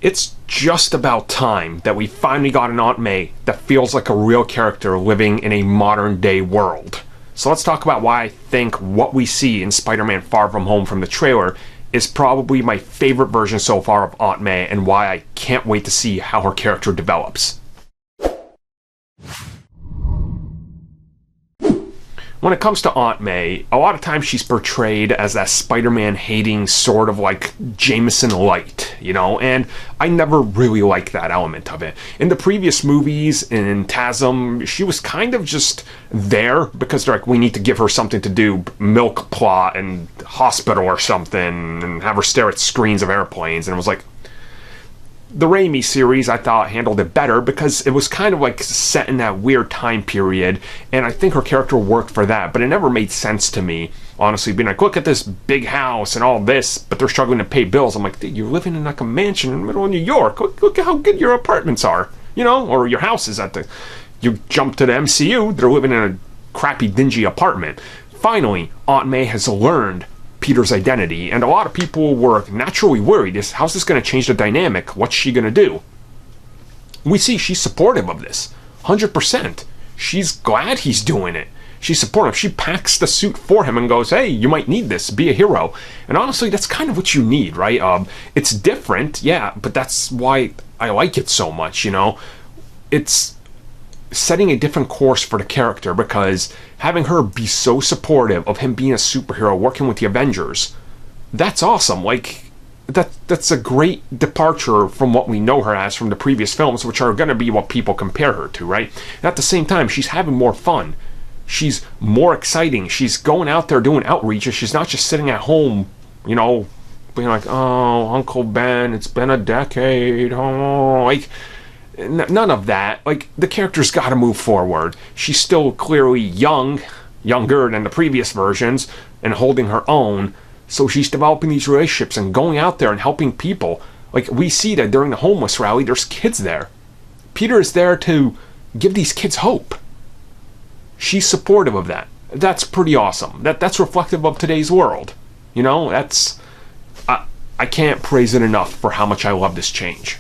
It's just about time that we finally got an Aunt May that feels like a real character living in a modern day world. So let's talk about why I think what we see in Spider-Man Far From Home from the trailer is probably my favorite version so far of Aunt May, and why I can't wait to see how her character develops. When it comes to Aunt May, a lot of times she's portrayed as that Spider-Man hating sort of like Jameson Light, you know, and I never really liked that element of it. In the previous movies, in TASM, she was kind of just there because they're like, we need to give her something to do, milk plot and hospital or something, and have her stare at screens of airplanes, and it was like, the Raimi series, I thought, handled it better because it was kind of like set in that weird time period, and I think her character worked for that, but it never made sense to me, honestly, being like, look at this big house and all this, but they're struggling to pay bills. I'm like, dude, you're living in like a mansion in the middle of New York. Look at how good your apartments are, you know, or your house is at the... You jump to the MCU, they're living in a crappy, dingy apartment. Finally, Aunt May has learned Peter's identity, and a lot of people were naturally worried, how's this going to change the dynamic? What's she going to do? We see she's supportive of this, 100%. She's glad he's doing it. She's supportive. She packs the suit for him and goes, hey, you might need this, be a hero. And honestly, that's kind of what you need, right? It's different, yeah, but that's why I like it so much, you know? It's setting a different course for the character, because having her be so supportive of him being a superhero, working with the Avengers, that's awesome. Like, that's a great departure from what we know her as from the previous films, which are going to be what people compare her to, right? And at the same time, she's having more fun. She's more exciting. She's going out there doing outreach, and she's not just sitting at home, you know, being like, oh, Uncle Ben, it's been a decade, oh, like... None of that. Like, the character's got to move forward. She's still clearly younger than the previous versions, and holding her own. So she's developing these relationships and going out there and helping people. Like, we see that during the homeless rally, there's kids there. Peter is there to give these kids hope. She's supportive of that. That's pretty awesome. That's reflective of today's world. You know, that's... I can't praise it enough for how much I love this change.